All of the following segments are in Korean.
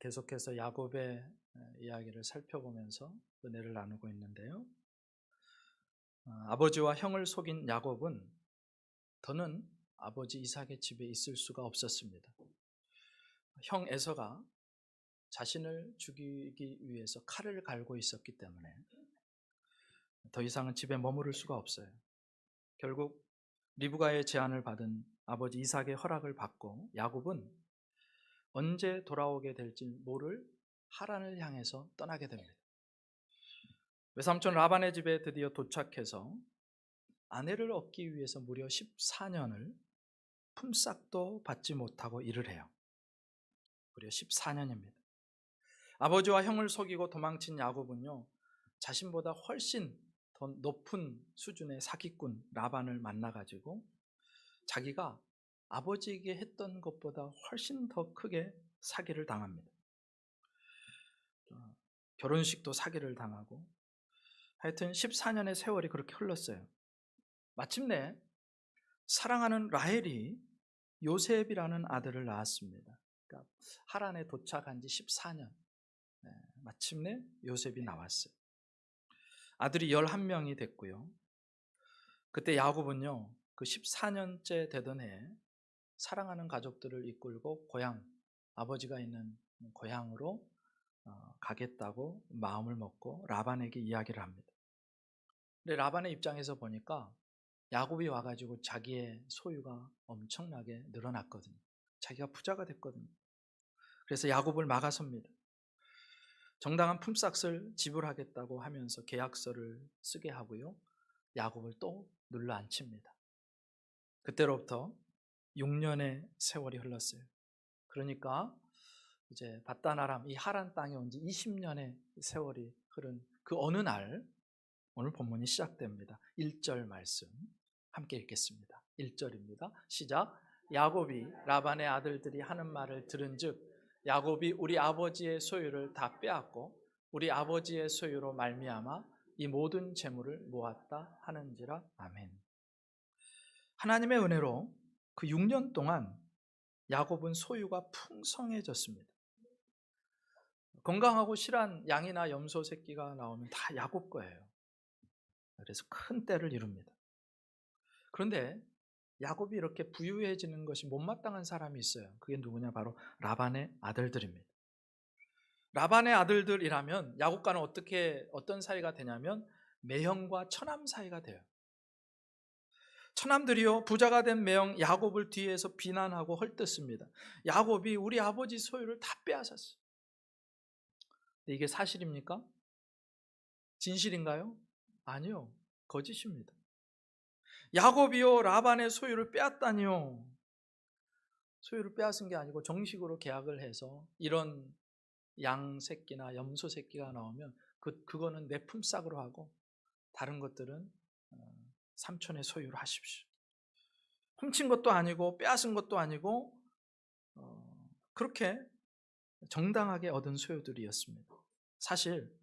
계속해서 야곱의 이야기를 살펴보면서 은혜를 나누고 있는데요. 아버지와 형을 속인 야곱은 더는 아버지 이삭의 집에 있을 수가 없었습니다. 형 에서가 자신을 죽이기 위해서 칼을 갈고 있었기 때문에 더 이상은 집에 머무를 수가 없어요. 결국 리브가의 제안을 받은 아버지 이삭의 허락을 받고 야곱은 언제 돌아오게 될지 모를 하란을 향해서 떠나게 됩니다. 외삼촌 라반의 집에 드디어 도착해서 아내를 얻기 위해서 무려 14년을 품삯도 받지 못하고 일을 해요. 무려 14년입니다. 아버지와 형을 속이고 도망친 야곱은요, 자신보다 훨씬 더 높은 수준의 사기꾼 라반을 만나가지고 자기가 아버지에게 했던 것보다 훨씬 더 크게 사기를 당합니다. 결혼식도 사기를 당하고 하여튼 14년의 세월이 그렇게 흘렀어요. 마침내 사랑하는 라헬이 요셉이라는 아들을 낳았습니다. 그러니까 하란에 도착한 지 14년, 마침내 요셉이 나왔어요. 아들이 11명이 됐고요. 그때 야곱은요, 그 14년째 되던 해에 사랑하는 가족들을 이끌고 고향, 아버지가 있는 고향으로 가겠다고 마음을 먹고 라반에게 이야기를 합니다. 근데 라반의 입장에서 보니까 야곱이 와가지고 자기의 소유가 엄청나게 늘어났거든요. 자기가 부자가 됐거든요. 그래서 야곱을 막아섭니다. 정당한 품삯을 지불하겠다고 하면서 계약서를 쓰게 하고요. 야곱을 또 눌러앉힙니다. 그때로부터 6년의 세월이 흘렀어요. 그러니까 이제 밧단 아람, 이 하란 땅에 온 지 20년의 세월이 흐른 그 어느 날 오늘 본문이 시작됩니다. 1절 말씀 함께 읽겠습니다. 1절입니다. 시작. 야곱이 라반의 아들들이 하는 말을 들은즉 야곱이 우리 아버지의 소유를 다 빼앗고 우리 아버지의 소유로 말미암아 이 모든 재물을 모았다 하는지라. 아멘. 하나님의 은혜로 그 6년 동안 야곱은 소유가 풍성해졌습니다. 건강하고 실한 양이나 염소 새끼가 나오면 다 야곱 거예요. 그래서 큰 때를 이룹니다. 그런데 야곱이 이렇게 부유해지는 것이 못마땅한 사람이 있어요. 그게 누구냐? 바로 라반의 아들들입니다. 라반의 아들들이라면 야곱과는 어떤 사이가 되냐면 매형과 처남 사이가 돼요. 처남들이요, 부자가 된 매형 야곱을 뒤에서 비난하고 헐뜯습니다. 야곱이 우리 아버지 소유를 다 빼앗았어요. 근데 이게 사실입니까? 진실인가요? 아니요, 거짓입니다. 야곱이요, 라반의 소유를 빼앗다니요. 소유를 빼앗은 게 아니고 정식으로 계약을 해서 이런 양 새끼나 염소 새끼가 나오면 그거는 내 품삯으로 하고 다른 것들은 삼촌의 소유로 하십시오. 훔친 것도 아니고 빼앗은 것도 아니고 그렇게 정당하게 얻은 소유들이었습니다. 사실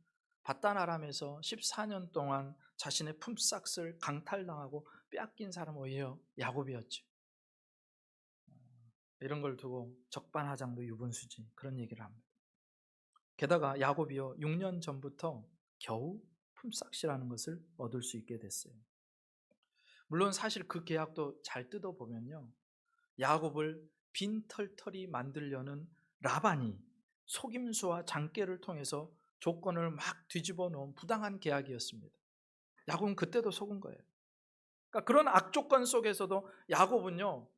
밧단 아람에서 14년 동안 자신의 품삯을 강탈당하고 빼앗긴 사람은 오히려 야곱이었죠. 이런 걸 두고 적반하장도 유분수지 그런 얘기를 합니다. 게다가 야곱이요 6년 전부터 겨우 품삯이라는 것을 얻을 수 있게 됐어요. 물론 사실 그 계약도 잘 뜯어보면요, 야곱을 빈털터리 만들려는 라반이 속임수와 장깨를 통해서 조건을 막 뒤집어 놓은 부당한 계약이었습니다. 야곱은 그때도 속은 거예요. 그러니까 그런 악조건 속에서도 야곱은요,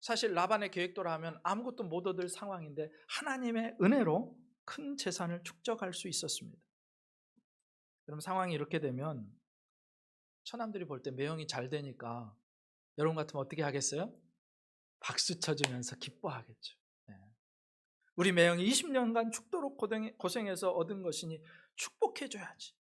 사실 라반의 계획대로 하면 아무것도 못 얻을 상황인데 하나님의 은혜로 큰 재산을 축적할 수 있었습니다. 그럼 상황이 이렇게 되면 처남들이 볼 때 매형이 잘 되니까 여러분 같으면 어떻게 하겠어요? 박수 쳐주면서 기뻐하겠죠. 우리 매형이 20년간 죽도록 고생해서 얻은 것이니 축복해줘야지.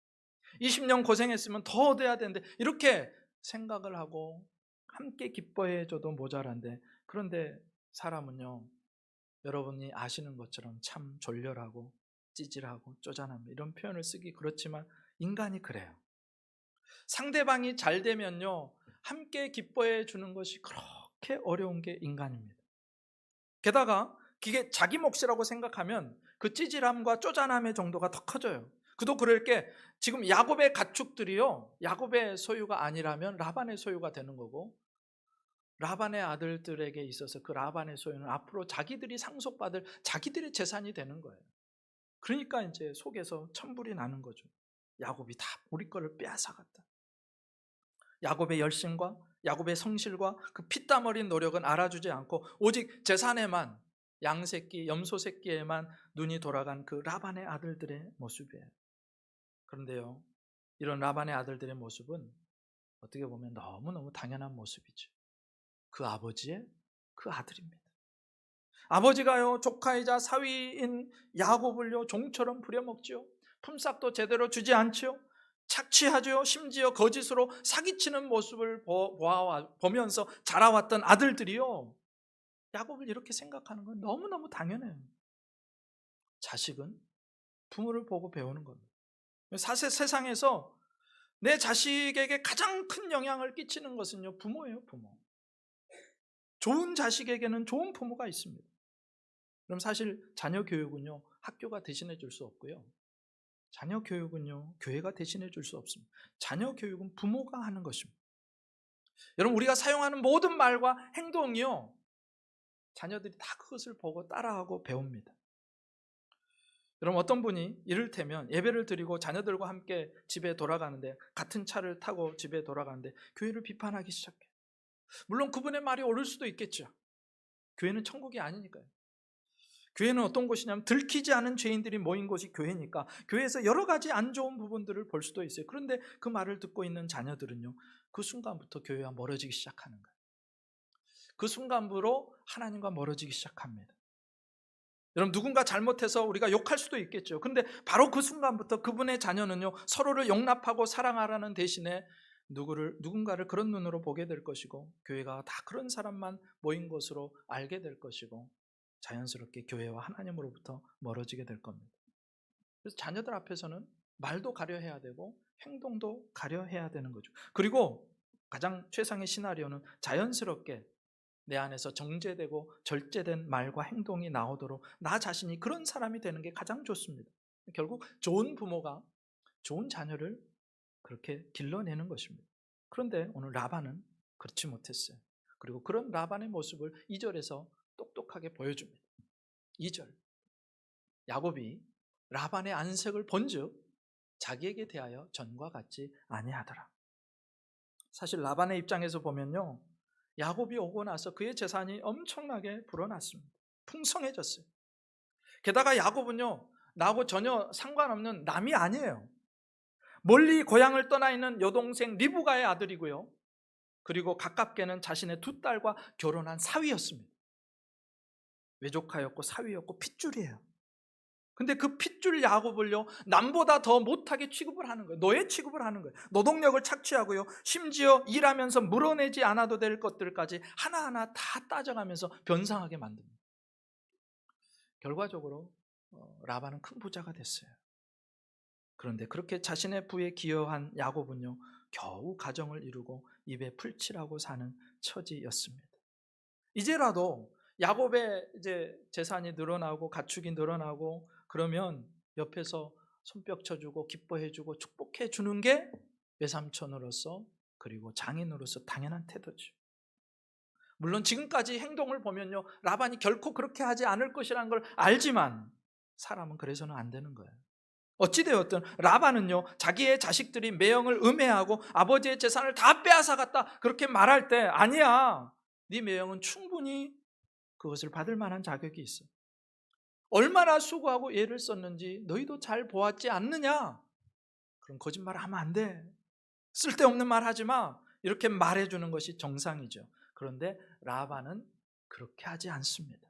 20년 고생했으면 더 얻어야 되는데 이렇게 생각을 하고 함께 기뻐해줘도 모자란데, 그런데 사람은요, 여러분이 아시는 것처럼 참 졸렬하고 찌질하고 쪼잔합니다. 이런 표현을 쓰기 그렇지만 인간이 그래요. 상대방이 잘 되면요, 함께 기뻐해 주는 것이 그렇게 어려운 게 인간입니다. 게다가 그게 자기 몫이라고 생각하면 그 찌질함과 쪼잔함의 정도가 더 커져요. 그도 그럴 게 지금 야곱의 가축들이요, 야곱의 소유가 아니라면 라반의 소유가 되는 거고, 라반의 아들들에게 있어서 그 라반의 소유는 앞으로 자기들이 상속받을 자기들의 재산이 되는 거예요. 그러니까 이제 속에서 천불이 나는 거죠. 야곱이 다 우리 거를 빼앗아갔다. 야곱의 열심과 야곱의 성실과 그 피땀 어린 노력은 알아주지 않고 오직 재산에만, 양새끼, 염소새끼에만 눈이 돌아간 그 라반의 아들들의 모습이에요. 그런데요, 이런 라반의 아들들의 모습은 어떻게 보면 너무너무 당연한 모습이죠. 그 아버지의 그 아들입니다. 아버지가요, 조카이자 사위인 야곱을요 종처럼 부려먹지요. 품삯도 제대로 주지 않지요. 착취하죠. 심지어 거짓으로 사기치는 모습을 보면서 자라왔던 아들들이요, 야곱을 이렇게 생각하는 건 너무너무 당연해요. 자식은 부모를 보고 배우는 겁니다. 사실 세상에서 내 자식에게 가장 큰 영향을 끼치는 것은요, 부모예요, 부모. 좋은 자식에게는 좋은 부모가 있습니다. 그럼 사실 자녀 교육은요, 학교가 대신해 줄 수 없고요, 자녀 교육은요, 교회가 대신해 줄 수 없습니다. 자녀 교육은 부모가 하는 것입니다. 여러분, 우리가 사용하는 모든 말과 행동이요, 자녀들이 다 그것을 보고 따라하고 배웁니다. 여러분, 어떤 분이 이를테면 예배를 드리고 자녀들과 함께 집에 돌아가는데, 같은 차를 타고 집에 돌아가는데 교회를 비판하기 시작해요. 물론 그분의 말이 옳을 수도 있겠죠. 교회는 천국이 아니니까요. 교회는 어떤 곳이냐면 들키지 않은 죄인들이 모인 곳이 교회니까 교회에서 여러 가지 안 좋은 부분들을 볼 수도 있어요. 그런데 그 말을 듣고 있는 자녀들은요, 그 순간부터 교회와 멀어지기 시작하는 거예요. 그 순간부로 하나님과 멀어지기 시작합니다. 여러분, 누군가 잘못해서 우리가 욕할 수도 있겠죠. 그런데 바로 그 순간부터 그분의 자녀는요, 서로를 용납하고 사랑하라는 대신에 누군가를 그런 눈으로 보게 될 것이고, 교회가 다 그런 사람만 모인 것으로 알게 될 것이고, 자연스럽게 교회와 하나님으로부터 멀어지게 될 겁니다. 그래서 자녀들 앞에서는 말도 가려해야 되고 행동도 가려해야 되는 거죠. 그리고 가장 최상의 시나리오는 자연스럽게 내 안에서 정제되고 절제된 말과 행동이 나오도록 나 자신이 그런 사람이 되는 게 가장 좋습니다. 결국 좋은 부모가 좋은 자녀를 그렇게 길러내는 것입니다. 그런데 오늘 라반은 그렇지 못했어요. 그리고 그런 라반의 모습을 2절에서 똑똑하게 보여줍니다. 2절, 야곱이 라반의 안색을 본즉 자기에게 대하여 전과 같지 아니하더라. 사실 라반의 입장에서 보면요, 야곱이 오고 나서 그의 재산이 엄청나게 불어났습니다. 풍성해졌어요. 게다가 야곱은요, 나하고 전혀 상관없는 남이 아니에요. 멀리 고향을 떠나 있는 여동생 리브가의 아들이고요, 그리고 가깝게는 자신의 두 딸과 결혼한 사위였습니다. 외조카였고 사위였고 핏줄이에요. 근데 그 핏줄 야곱을요, 남보다 더 못하게 취급을 하는 거예요. 노예 취급을 하는 거예요. 노동력을 착취하고요, 심지어 일하면서 물어내지 않아도 될 것들까지 하나하나 다 따져가면서 변상하게 만듭니다. 결과적으로 라반은 큰 부자가 됐어요. 그런데 그렇게 자신의 부에 기여한 야곱은요, 겨우 가정을 이루고 입에 풀칠하고 사는 처지였습니다. 이제라도 야곱의 이제 재산이 늘어나고 가축이 늘어나고 그러면 옆에서 손뼉 쳐주고 기뻐해주고 축복해주는 게 외삼촌으로서 그리고 장인으로서 당연한 태도죠. 물론 지금까지 행동을 보면요, 라반이 결코 그렇게 하지 않을 것이라는 걸 알지만 사람은 그래서는 안 되는 거예요. 어찌되었든 라반은요, 자기의 자식들이 매형을 음해하고 아버지의 재산을 다 빼앗아갔다 그렇게 말할 때, 아니야, 네 매형은 충분히 그것을 받을 만한 자격이 있어. 얼마나 수고하고 애를 썼는지 너희도 잘 보았지 않느냐? 그런 거짓말을 하면 안 돼. 쓸데없는 말 하지 마. 이렇게 말해주는 것이 정상이죠. 그런데 라반은 그렇게 하지 않습니다.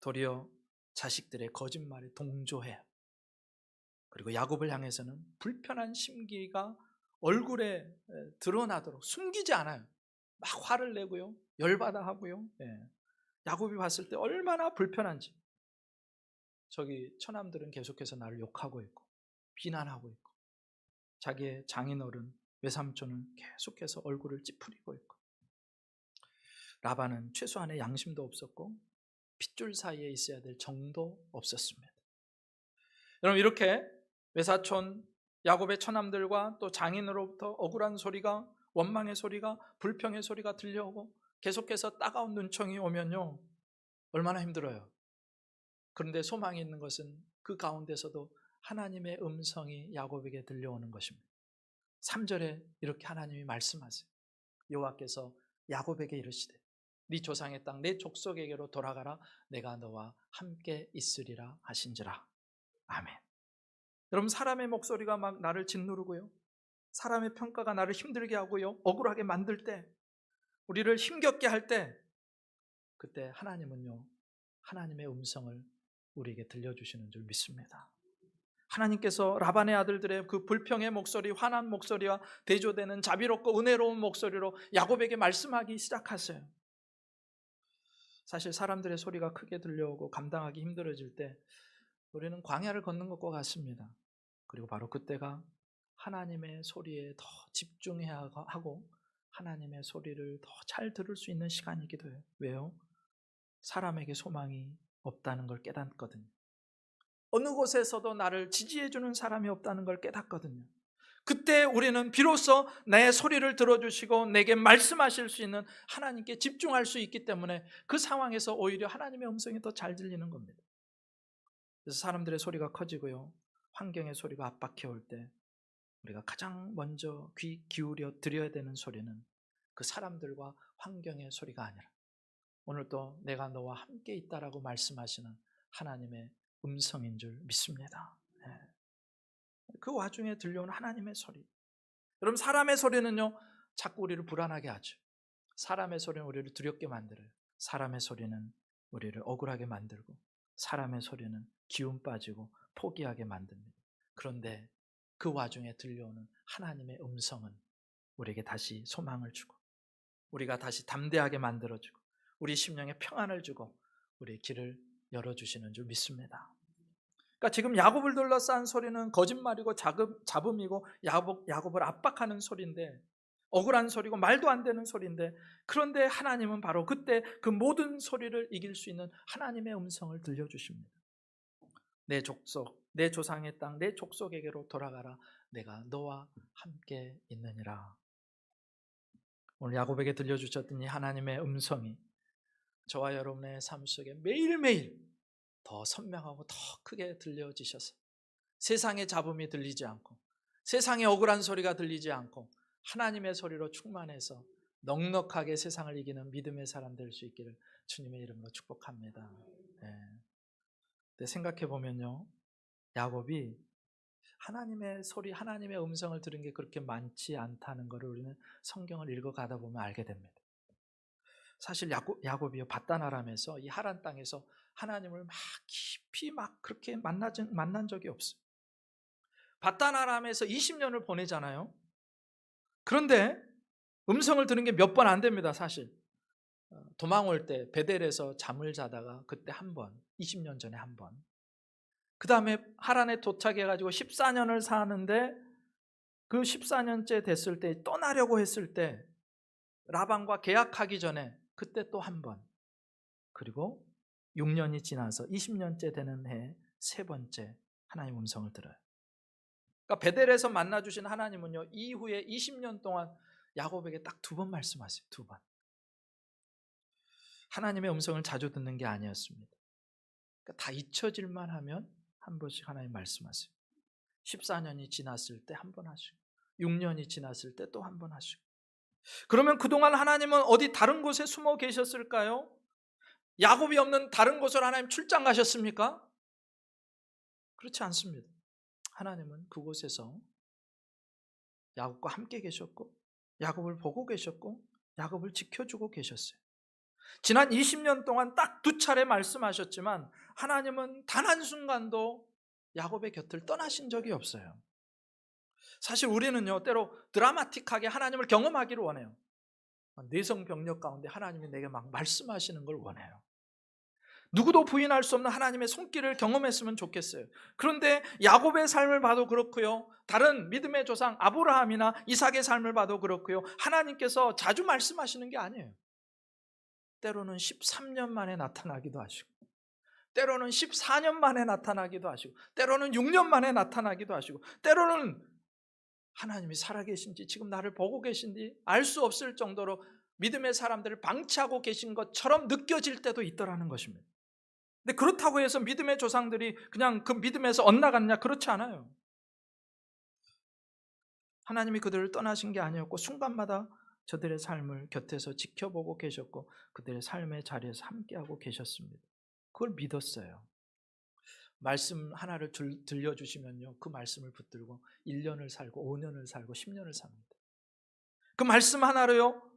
도리어 자식들의 거짓말에 동조해요. 그리고 야곱을 향해서는 불편한 심기가 얼굴에 드러나도록 숨기지 않아요. 막 화를 내고요, 열받아 하고요. 야곱이 봤을 때 얼마나 불편한지. 저기 처남들은 계속해서 나를 욕하고 있고 비난하고 있고, 자기의 장인어른 외삼촌은 계속해서 얼굴을 찌푸리고 있고, 라반은 최소한의 양심도 없었고 핏줄 사이에 있어야 될 정도 없었습니다. 여러분, 이렇게 외사촌 야곱의 처남들과 또 장인으로부터 억울한 소리가, 원망의 소리가, 불평의 소리가 들려오고 계속해서 따가운 눈총이 오면요, 얼마나 힘들어요. 그런데 소망이 있는 것은 그 가운데서도 하나님의 음성이 야곱에게 들려오는 것입니다. 3절에 이렇게 하나님이 말씀하세요. 여호와께서 야곱에게 이르시되 네 조상의 땅 내 족속에게로 돌아가라. 내가 너와 함께 있으리라 하신지라. 아멘. 여러분, 사람의 목소리가 막 나를 짓누르고요, 사람의 평가가 나를 힘들게 하고요, 억울하게 만들 때, 우리를 힘겹게 할 때, 그때 하나님은요, 하나님의 음성을 우리에게 들려주시는 줄 믿습니다. 하나님께서 라반의 아들들의 그 불평의 목소리, 화난 목소리와 대조되는 자비롭고 은혜로운 목소리로 야곱에게 말씀하기 시작하세요. 사실 사람들의 소리가 크게 들려오고 감당하기 힘들어질 때 우리는 광야를 걷는 것과 같습니다. 그리고 바로 그때가 하나님의 소리에 더 집중해야 하고 하나님의 소리를 더 잘 들을 수 있는 시간이기도 해요. 왜요? 사람에게 소망이 없다는 걸 깨닫거든요. 어느 곳에서도 나를 지지해주는 사람이 없다는 걸 깨닫거든요. 그때 우리는 비로소 내 소리를 들어주시고 내게 말씀하실 수 있는 하나님께 집중할 수 있기 때문에 그 상황에서 오히려 하나님의 음성이 더 잘 들리는 겁니다. 그래서 사람들의 소리가 커지고요, 환경의 소리가 압박해 올 때 우리가 가장 먼저 귀 기울여 드려야 되는 소리는 그 사람들과 환경의 소리가 아니라 오늘도 내가 너와 함께 있다라고 말씀하시는 하나님의 음성인 줄 믿습니다. 그 와중에 들려오는 하나님의 소리. 여러분, 사람의 소리는요, 자꾸 우리를 불안하게 하죠. 사람의 소리는 우리를 두렵게 만들어요. 사람의 소리는 우리를 억울하게 만들고 사람의 소리는 기운 빠지고 포기하게 만듭니다. 그런데 그 와중에 들려오는 하나님의 음성은 우리에게 다시 소망을 주고 우리가 다시 담대하게 만들어주고 우리 심령에 평안을 주고 우리의 길을 열어주시는 줄 믿습니다. 그러니까 지금 야곱을 둘러싼 소리는 거짓말이고 잡음이고 야곱을 압박하는 소리인데, 억울한 소리고 말도 안 되는 소리인데, 그런데 하나님은 바로 그때 그 모든 소리를 이길 수 있는 하나님의 음성을 들려주십니다. 내 족속, 내 조상의 땅, 내 족속에게로 돌아가라. 내가 너와 함께 있느니라. 오늘 야곱에게 들려주셨던 이 하나님의 음성이 저와 여러분의 삶 속에 매일매일 더 선명하고 더 크게 들려지셔서 세상의 잡음이 들리지 않고 세상의 억울한 소리가 들리지 않고 하나님의 소리로 충만해서 넉넉하게 세상을 이기는 믿음의 사람 될 수 있기를 주님의 이름으로 축복합니다. 생각해 보면요, 야곱이 하나님의 소리, 하나님의 음성을 들은 게 그렇게 많지 않다는 것을 우리는 성경을 읽어가다 보면 알게 됩니다. 사실 야곱이요, 밧단 아람에서 이 하란 땅에서 하나님을 막 깊이 막 그렇게 만난 적이 없어요. 밧단 아람에서 20년을 보내잖아요. 그런데 음성을 들은 게 몇 번 안 됩니다. 사실 도망 올 때 베델에서 잠을 자다가 그때 한 번, 20년 전에 한 번. 그 다음에 하란에 도착해가지고 14년을 사는데 그 14년째 됐을 때 떠나려고 했을 때 라반과 계약하기 전에 그때 또 한 번, 그리고 6년이 지나서 20년째 되는 해 세 번째 하나님 음성을 들어요. 그러니까 베델에서 만나주신 하나님은요, 이후에 20년 동안 야곱에게 딱 2번 말씀하세요. 2번. 하나님의 음성을 자주 듣는 게 아니었습니다. 그러니까 다 잊혀질만 하면 한 번씩 하나님 말씀하세요. 14년이 지났을 때 한 번 하시고 6년이 지났을 때 또 한 번 하시고. 그러면 그동안 하나님은 어디 다른 곳에 숨어 계셨을까요? 야곱이 없는 다른 곳으로 하나님 출장 가셨습니까? 그렇지 않습니다. 하나님은 그곳에서 야곱과 함께 계셨고 야곱을 보고 계셨고 야곱을 지켜주고 계셨어요. 지난 20년 동안 딱 2차례 말씀하셨지만 하나님은 단 한순간도 야곱의 곁을 떠나신 적이 없어요. 사실 우리는요, 때로 드라마틱하게 하나님을 경험하기를 원해요. 내성병력 가운데 하나님이 내게 막 말씀하시는 걸 원해요. 누구도 부인할 수 없는 하나님의 손길을 경험했으면 좋겠어요. 그런데 야곱의 삶을 봐도 그렇고요, 다른 믿음의 조상 아브라함이나 이삭의 삶을 봐도 그렇고요, 하나님께서 자주 말씀하시는 게 아니에요. 때로는 13년 만에 나타나기도 하시고 때로는 14년 만에 나타나기도 하시고, 때로는 6년 만에 나타나기도 하시고, 때로는 하나님이 살아계신지 지금 나를 보고 계신지 알 수 없을 정도로 믿음의 사람들을 방치하고 계신 것처럼 느껴질 때도 있더라는 것입니다. 근데 그렇다고 해서 믿음의 조상들이 그냥 그 믿음에서 엇나갔냐? 그렇지 않아요. 하나님이 그들을 떠나신 게 아니었고, 순간마다 저들의 삶을 곁에서 지켜보고 계셨고, 그들의 삶의 자리에서 함께하고 계셨습니다. 그걸 믿었어요. 말씀 하나를 들려주시면요, 그 말씀을 붙들고 1년을 살고 5년을 살고 10년을 삽니다. 그 말씀 하나로요,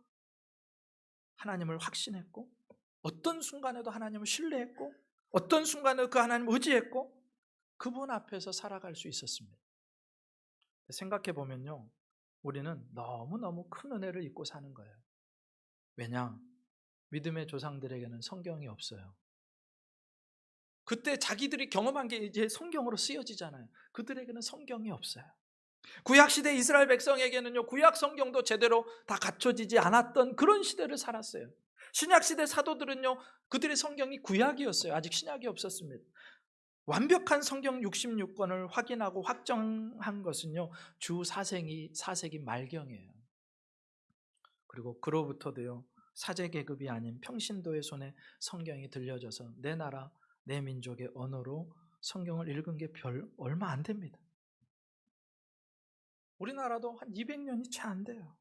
하나님을 확신했고, 어떤 순간에도 하나님을 신뢰했고, 어떤 순간에도 그 하나님을 의지했고, 그분 앞에서 살아갈 수 있었습니다. 생각해 보면요, 우리는 너무너무 큰 은혜를 입고 사는 거예요. 왜냐? 믿음의 조상들에게는 성경이 없어요. 그때 자기들이 경험한 게 이제 성경으로 쓰여지잖아요. 그들에게는 성경이 없어요. 구약시대 이스라엘 백성에게는요, 구약 성경도 제대로 다 갖춰지지 않았던 그런 시대를 살았어요. 신약시대 사도들은요, 그들의 성경이 구약이었어요. 아직 신약이 없었습니다. 완벽한 성경 66권을 확인하고 확정한 것은요, 주 4세기 말경이에요. 그리고 그로부터도요, 사제 계급이 아닌 평신도의 손에 성경이 들려져서 내 나라, 내 민족의 언어로 성경을 읽은 게 얼마 안 됩니다. 우리나라도 한 200년이 채 안 돼요.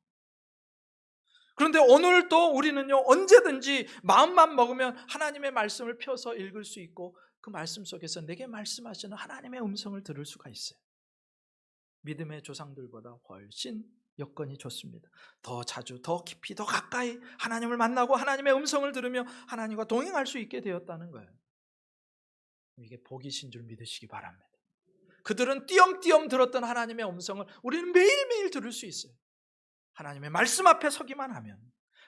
그런데 오늘도 우리는요, 언제든지 마음만 먹으면 하나님의 말씀을 펴서 읽을 수 있고, 그 말씀 속에서 내게 말씀하시는 하나님의 음성을 들을 수가 있어요. 믿음의 조상들보다 훨씬 여건이 좋습니다. 더 자주, 더 깊이, 더 가까이 하나님을 만나고 하나님의 음성을 들으며 하나님과 동행할 수 있게 되었다는 거예요. 이게 복이신 줄 믿으시기 바랍니다. 그들은 띄엄띄엄 들었던 하나님의 음성을 우리는 매일매일 들을 수 있어요. 하나님의 말씀 앞에 서기만 하면.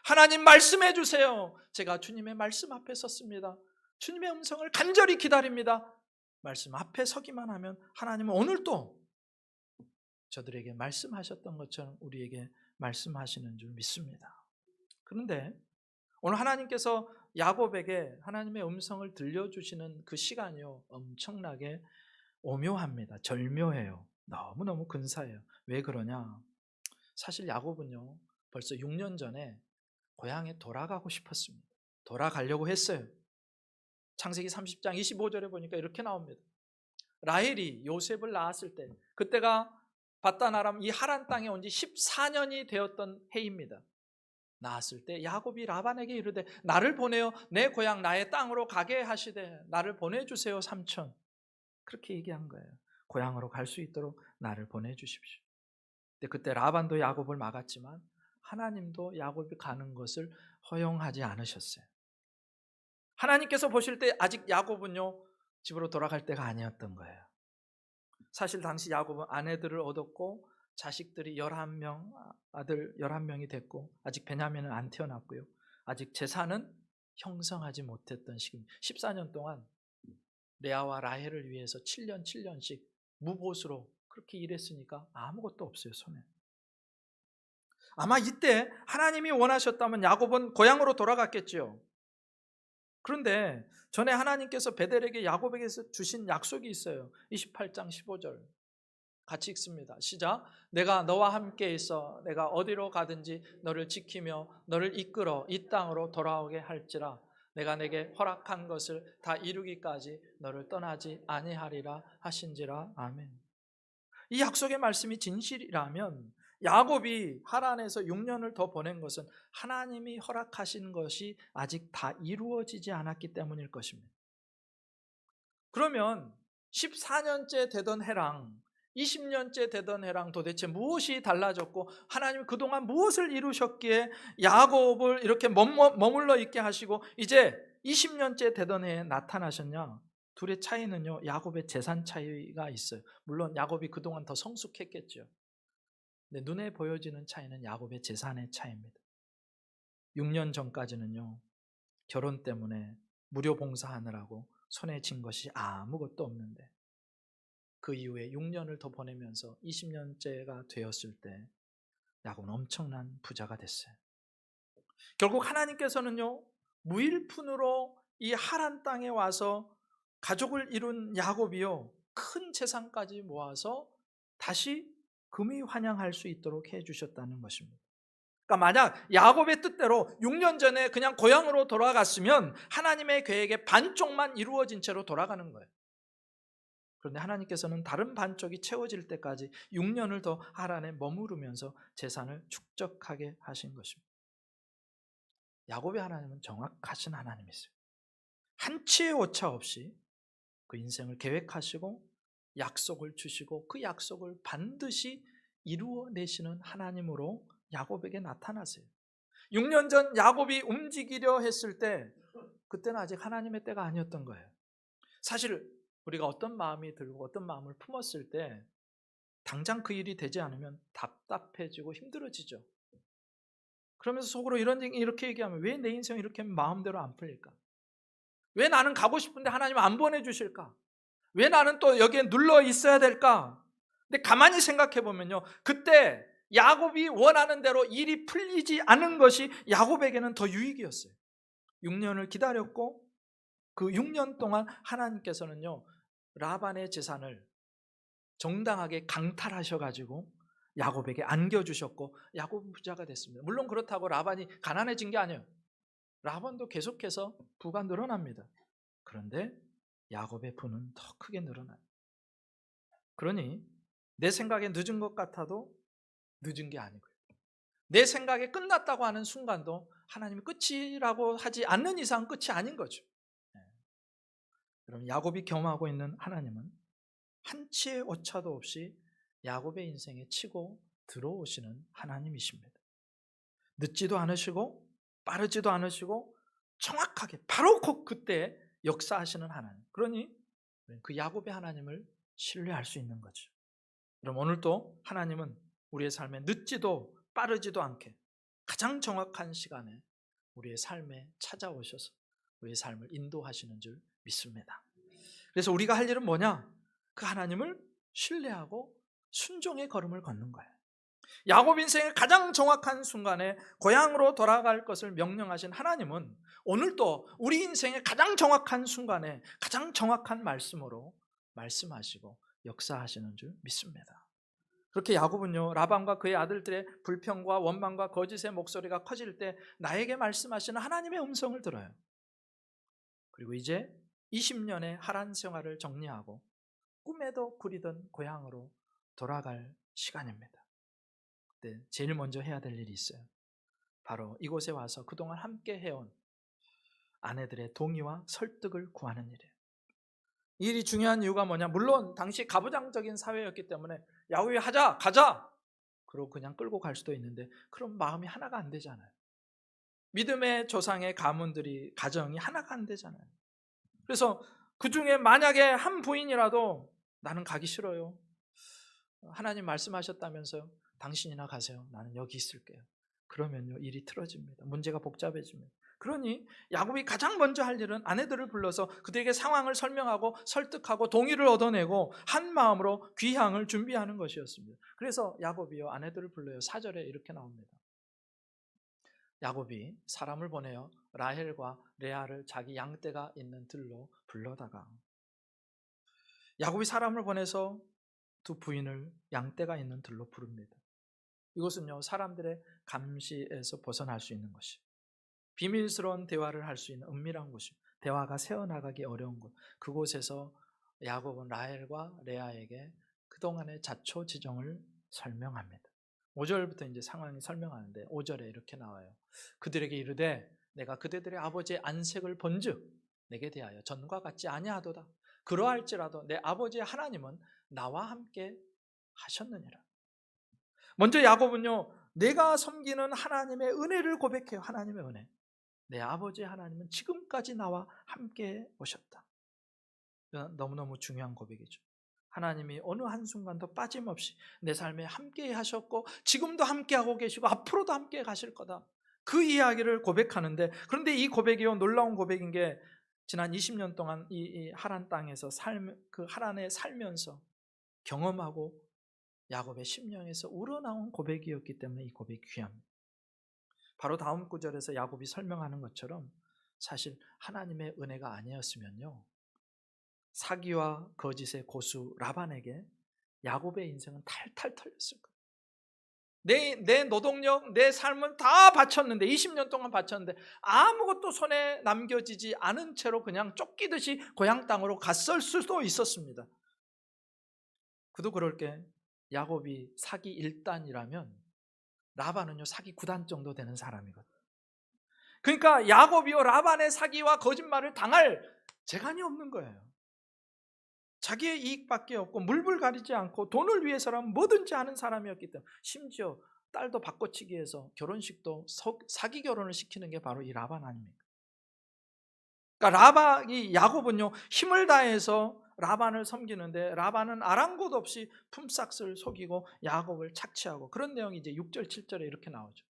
하나님 말씀해 주세요. 제가 주님의 말씀 앞에 섰습니다. 주님의 음성을 간절히 기다립니다. 말씀 앞에 서기만 하면 하나님은 오늘도 저들에게 말씀하셨던 것처럼 우리에게 말씀하시는 줄 믿습니다. 그런데 오늘 하나님께서 야곱에게 하나님의 음성을 들려주시는 그 시간이요, 엄청나게 오묘합니다. 절묘해요. 너무너무 근사해요. 왜 그러냐? 사실 야곱은요, 벌써 6년 전에 고향에 돌아가고 싶었습니다. 돌아가려고 했어요. 창세기 30장 25절에 보니까 이렇게 나옵니다. 라헬이 요셉을 낳았을 때, 그때가 바단 아람 이 하란 땅에 온 지 14년이 되었던 해입니다. 낳았을 때 야곱이 라반에게 이르되 나를 보내어 내 고향 나의 땅으로 가게 하시되 나를 보내주세요 삼촌. 그렇게 얘기한 거예요. 고향으로 갈 수 있도록 나를 보내주십시오. 근데 그때 라반도 야곱을 막았지만 하나님도 야곱이 가는 것을 허용하지 않으셨어요. 하나님께서 보실 때 아직 야곱은요, 집으로 돌아갈 때가 아니었던 거예요. 사실 당시 야곱은 아내들을 얻었고 자식들이 11명, 아들 11명이 됐고 아직 베냐민은 안 태어났고요. 아직 재산은 형성하지 못했던 시기입니다. 14년 동안 레아와 라헬을 위해서 7년씩 무보수로 그렇게 일했으니까 아무것도 없어요, 손에. 아마 이때 하나님이 원하셨다면 야곱은 고향으로 돌아갔겠지요. 그런데 전에 하나님께서 베델에게 야곱에게 주신 약속이 있어요. 28장 15절 같이 읽습니다. 시작. 내가 너와 함께 있어 내가 어디로 가든지 너를 지키며 너를 이끌어 이 땅으로 돌아오게 할지라. 내가 내게 허락한 것을 다 이루기까지 너를 떠나지 아니하리라 하신지라. 아멘. 이 약속의 말씀이 진실이라면 야곱이 하란에서 6년을 더 보낸 것은 하나님이 허락하신 것이 아직 다 이루어지지 않았기 때문일 것입니다. 그러면 14년째 되던 해랑 20년째 되던 해랑 도대체 무엇이 달라졌고 하나님이 그동안 무엇을 이루셨기에 야곱을 이렇게 머물러 있게 하시고 이제 20년째 되던 해에 나타나셨냐? 둘의 차이는요, 야곱의 재산 차이가 있어요. 물론 야곱이 그동안 더 성숙했겠죠. 근데 눈에 보여지는 차이는 야곱의 재산의 차이입니다. 6년 전까지는요, 결혼 때문에 무료 봉사하느라고 손에 쥔 것이 아무것도 없는데 그 이후에 6년을 더 보내면서 20년째가 되었을 때 야곱은 엄청난 부자가 됐어요. 결국 하나님께서는요, 무일푼으로 이 하란 땅에 와서 가족을 이룬 야곱이요, 큰 재산까지 모아서 다시 금이 환영할 수 있도록 해주셨다는 것입니다. 그러니까 만약 야곱의 뜻대로 6년 전에 그냥 고향으로 돌아갔으면 하나님의 계획의 반쪽만 이루어진 채로 돌아가는 거예요. 그런데 하나님께서는 다른 반쪽이 채워질 때까지 6년을 더 하란에 머무르면서 재산을 축적하게 하신 것입니다. 야곱의 하나님은 정확하신 하나님이세요. 한치의 오차 없이 그 인생을 계획하시고 약속을 주시고 그 약속을 반드시 이루어내시는 하나님으로 야곱에게 나타나세요. 6년 전 야곱이 움직이려 했을 때 그때는 아직 하나님의 때가 아니었던 거예요. 사실 우리가 어떤 마음이 들고 어떤 마음을 품었을 때 당장 그 일이 되지 않으면 답답해지고 힘들어지죠. 그러면서 속으로 이렇게 얘기하면 왜 내 인생이 이렇게 마음대로 안 풀릴까? 왜 나는 가고 싶은데 하나님 안 보내주실까? 왜 나는 또 여기에 눌러 있어야 될까? 근데 가만히 생각해 보면요, 그때 야곱이 원하는 대로 일이 풀리지 않은 것이 야곱에게는 더 유익이었어요. 6년을 기다렸고 그 6년 동안 하나님께서는요, 라반의 재산을 정당하게 강탈하셔가지고 야곱에게 안겨주셨고 야곱은 부자가 됐습니다. 물론 그렇다고 라반이 가난해진 게 아니에요. 라반도 계속해서 부가 늘어납니다. 그런데 야곱의 부는 더 크게 늘어나요. 그러니 내 생각에 늦은 것 같아도 늦은 게 아니고요, 내 생각에 끝났다고 하는 순간도 하나님이 끝이라고 하지 않는 이상 끝이 아닌 거죠. 여러분, 야곱이 경험하고 있는 하나님은 한치의 오차도 없이 야곱의 인생에 치고 들어오시는 하나님이십니다. 늦지도 않으시고 빠르지도 않으시고 정확하게 바로 그때 역사하시는 하나님. 그러니 그 야곱의 하나님을 신뢰할 수 있는 거죠. 그럼 오늘도 하나님은 우리의 삶에 늦지도 빠르지도 않게 가장 정확한 시간에 우리의 삶에 찾아오셔서 우리의 삶을 인도하시는 줄 믿습니다. 그래서 우리가 할 일은 뭐냐? 그 하나님을 신뢰하고 순종의 걸음을 걷는 거예요. 야곱 인생의 가장 정확한 순간에 고향으로 돌아갈 것을 명령하신 하나님은 오늘도 우리 인생의 가장 정확한 순간에 가장 정확한 말씀으로 말씀하시고 역사하시는 줄 믿습니다. 그렇게 야곱은요, 라반과 그의 아들들의 불평과 원망과 거짓의 목소리가 커질 때 나에게 말씀하시는 하나님의 음성을 들어요. 그리고 이제 20년의 하란 생활을 정리하고 꿈에도 그리던 고향으로 돌아갈 시간입니다. 그때 제일 먼저 해야 될 일이 있어요. 바로 이곳에 와서 그동안 함께 해온 아내들의 동의와 설득을 구하는 일이에요. 이 일이 중요한 이유가 뭐냐? 물론 당시 가부장적인 사회였기 때문에 야곱이 하자, 가자! 그러고 그냥 끌고 갈 수도 있는데 그럼 마음이 하나가 안 되잖아요. 믿음의 조상의 가문들이, 가정이 하나가 안 되잖아요. 그래서 그 중에 만약에 한 부인이라도 나는 가기 싫어요, 하나님 말씀하셨다면서요, 당신이나 가세요, 나는 여기 있을게요. 그러면요, 일이 틀어집니다. 문제가 복잡해집니다. 그러니 야곱이 가장 먼저 할 일은 아내들을 불러서 그들에게 상황을 설명하고 설득하고 동의를 얻어내고 한 마음으로 귀향을 준비하는 것이었습니다. 그래서 야곱이요, 아내들을 불러요. 4절에 이렇게 나옵니다. 야곱이 사람을 보내어 라헬과 레아를 자기 양떼가 있는 들로 불러다가, 야곱이 사람을 보내서 두 부인을 양떼가 있는 들로 부릅니다. 이것은요, 사람들의 감시에서 벗어날 수 있는 것이, 비밀스러운 대화를 할 수 있는 은밀한 곳이, 대화가 새어나가기 어려운 곳, 그곳에서 야곱은 라헬과 레아에게 그동안의 자초지종을 설명합니다. 5절부터 이제 상황이 설명하는데 5절에 이렇게 나와요. 그들에게 이르되 내가 그대들의 아버지의 안색을 본즉 내게 대하여 전과 같지 아니하도다. 그러할지라도 내 아버지의 하나님은 나와 함께 하셨느니라. 먼저 야곱은요, 내가 섬기는 하나님의 은혜를 고백해요. 하나님의 은혜. 내 아버지의 하나님은 지금까지 나와 함께 오셨다. 너무너무 중요한 고백이죠. 하나님이 어느 한순간도 빠짐없이 내 삶에 함께 하셨고 지금도 함께하고 계시고 앞으로도 함께 가실 거다. 그 이야기를 고백하는데, 그런데 이 고백이요, 놀라운 고백인 게 지난 20년 동안 이 하란 땅에서 그 하란에 살면서 경험하고 야곱의 심령에서 우러나온 고백이었기 때문에 이 고백이 귀합니다. 바로 다음 구절에서 야곱이 설명하는 것처럼 사실 하나님의 은혜가 아니었으면요, 사기와 거짓의 고수 라반에게 야곱의 인생은 탈탈 털렸을 거예요. 내 노동력, 내 삶은 다 바쳤는데 20년 동안 바쳤는데 아무것도 손에 남겨지지 않은 채로 그냥 쫓기듯이 고향 땅으로 갔을 수도 있었습니다. 그도 그럴 게 야곱이 사기 1단이라면 라반은요 사기 9단 정도 되는 사람이거든요. 그러니까 야곱이요 라반의 사기와 거짓말을 당할 재간이 없는 거예요. 자기의 이익밖에 없고 물불 가리지 않고 돈을 위해서라면 뭐든지 하는 사람이었기 때문에 심지어 딸도 바꿔치기 해서 결혼식도 사기 결혼을 시키는 게 바로 이 라반 아닙니까? 그러니까 이 야곱은요 힘을 다해서 라반을 섬기는데 라반은 아랑곳 없이 품삯을 속이고 야곱을 착취하고 그런 내용이 이제 6절 7절에 이렇게 나오죠.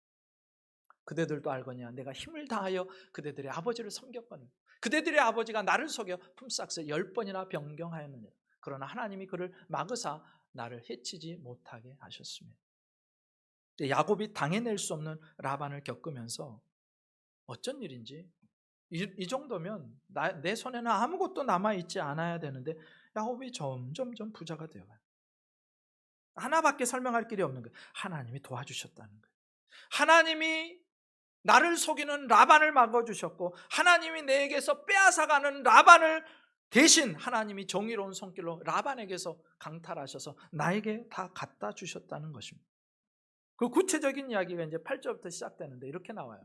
그대들도 알거냐 내가 힘을 다하여 그대들의 아버지를 섬겼거늘 그대들의 아버지가 나를 속여 품삯을 10번이나 변경하였느니라. 그러나 하나님이 그를 막으사 나를 해치지 못하게 하셨습니다. 야곱이 당해낼 수 없는 라반을 겪으면서 어쩐 일인지 이 정도면 내 손에는 아무것도 남아있지 않아야 되는데 야곱이 점점 부자가 되어가요. 하나밖에 설명할 길이 없는 거예요. 하나님이 도와주셨다는 거예요. 하나님이 나를 속이는 라반을 막아주셨고 하나님이 내게서 빼앗아가는 라반을 대신 하나님이 정의로운 손길로 라반에게서 강탈하셔서 나에게 다 갖다 주셨다는 것입니다. 그 구체적인 이야기가 이제 8절부터 시작되는데 이렇게 나와요.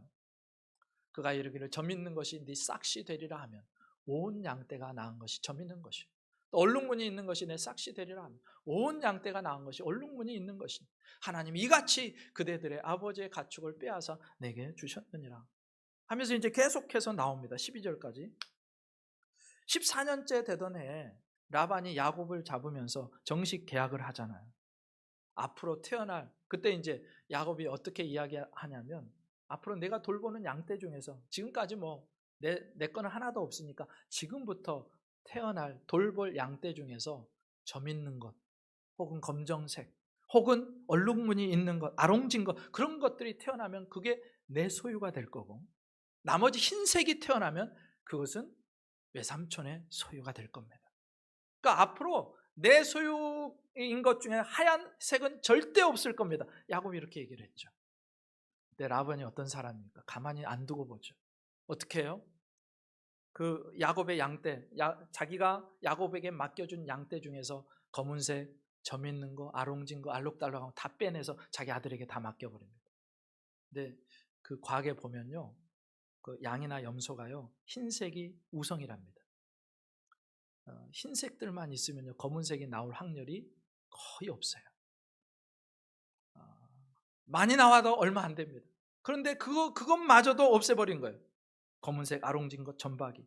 그가 이르기를 점 있는 것이 네 싹시 되리라 하면 온 양떼가 낳은 것이 점 있는 것이 또 얼룩무늬 있는 것이 내 싹시 되리라 하면 온 양떼가 낳은 것이 얼룩무늬 있는 것이 하나님이 이같이 그대들의 아버지의 가축을 빼앗아 내게 주셨느니라 하면서 이제 계속해서 나옵니다. 12절까지 14년째 되던 해에 라반이 야곱을 잡으면서 정식 계약을 하잖아요. 앞으로 태어날 그때 이제 야곱이 어떻게 이야기하냐면 앞으로 내가 돌보는 양떼 중에서 지금까지 뭐 내 거는 하나도 없으니까 지금부터 태어날 돌볼 양떼 중에서 점 있는 것 혹은 검정색 혹은 얼룩무늬 있는 것 아롱진 것 그런 것들이 태어나면 그게 내 소유가 될 거고 나머지 흰색이 태어나면 그것은 외삼촌의 소유가 될 겁니다. 그러니까 앞으로 내 소유인 것 중에 하얀색은 절대 없을 겁니다. 야곱이 이렇게 얘기를 했죠. 근데 라반이 어떤 사람입니까? 가만히 안 두고 보죠. 어떻게 해요? 그 야곱의 양떼, 자기가 야곱에게 맡겨준 양떼 중에서 검은색, 점 있는 거, 아롱진 거, 알록달록한 거 다 빼내서 자기 아들에게 다 맡겨버립니다. 근데 그 과학에 보면요, 그 양이나 염소가요, 흰색이 우성이랍니다. 흰색들만 있으면요, 검은색이 나올 확률이 거의 없어요. 많이 나와도 얼마 안 됩니다. 그런데 그것마저도 없애버린 거예요. 검은색 아롱진 것 전박이.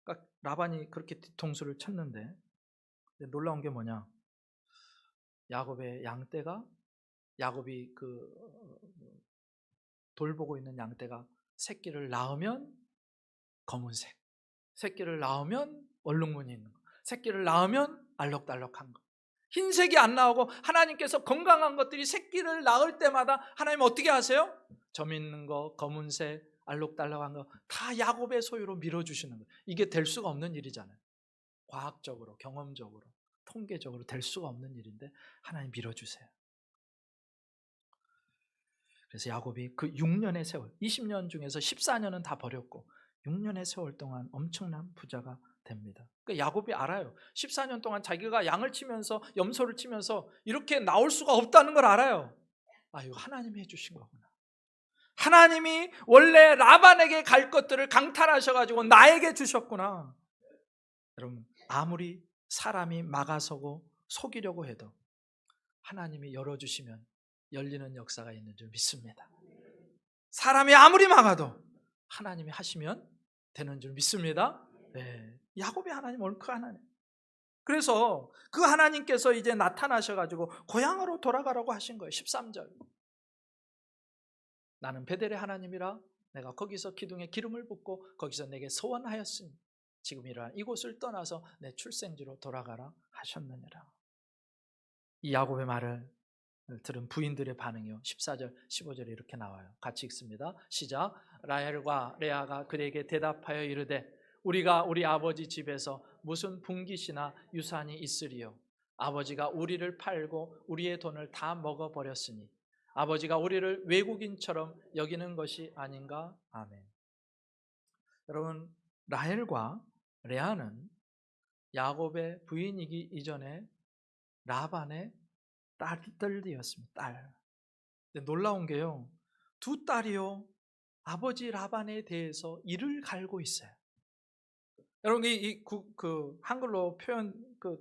그러니까 라반이 그렇게 뒤통수를 쳤는데 놀라운 게 뭐냐? 야곱의 양떼가 야곱이 돌보고 있는 양떼가 새끼를 낳으면 검은색, 새끼를 낳으면 얼룩무늬 있는 거, 새끼를 낳으면 알록달록한 거. 흰색이 안 나오고 하나님께서 건강한 것들이 새끼를 낳을 때마다 하나님 어떻게 하세요? 점 있는 거, 검은색, 알록달록한 거 다 야곱의 소유로 밀어주시는 거예요. 이게 될 수가 없는 일이잖아요. 과학적으로, 경험적으로, 통계적으로 될 수가 없는 일인데 하나님 밀어주세요. 그래서 야곱이 그 6년의 세월, 20년 중에서 14년은 다 버렸고 6년의 세월 동안 엄청난 부자가 됩니다. 그러니까 야곱이 알아요. 14년 동안 자기가 양을 치면서 염소를 치면서 이렇게 나올 수가 없다는 걸 알아요. 아, 이거 하나님이 해주신 거구나. 하나님이 원래 라반에게 갈 것들을 강탈하셔가지고 나에게 주셨구나. 여러분, 아무리 사람이 막아서고 속이려고 해도 하나님이 열어주시면 열리는 역사가 있는 줄 믿습니다. 사람이 아무리 막아도 하나님이 하시면 되는 줄 믿습니다. 네. 야곱의 하나님 오늘 그 하나님. 그래서 그 하나님께서 이제 나타나셔가지고 고향으로 돌아가라고 하신 거예요. 13절. 나는 베델의 하나님이라 내가 거기서 기둥에 기름을 붓고 거기서 내게 소원하였으니 지금 일어나 이곳을 떠나서 내 출생지로 돌아가라 하셨느니라. 이 야곱의 말을 들은 부인들의 반응이요. 14절, 15절에 이렇게 나와요. 같이 읽습니다. 시작. 라헬과 레아가 그에게 대답하여 이르되 우리가 우리 아버지 집에서 무슨 분깃이나 유산이 있으리요? 아버지가 우리를 팔고 우리의 돈을 다 먹어버렸으니 아버지가 우리를 외국인처럼 여기는 것이 아닌가? 아멘. 여러분, 라헬과 레아는 야곱의 부인이기 이전에 라반의 딸들이었습니다. 딸. 근데 놀라운 게요, 두 딸이요 아버지 라반에 대해서 이를 갈고 있어요. 여러분, 한글로 표현,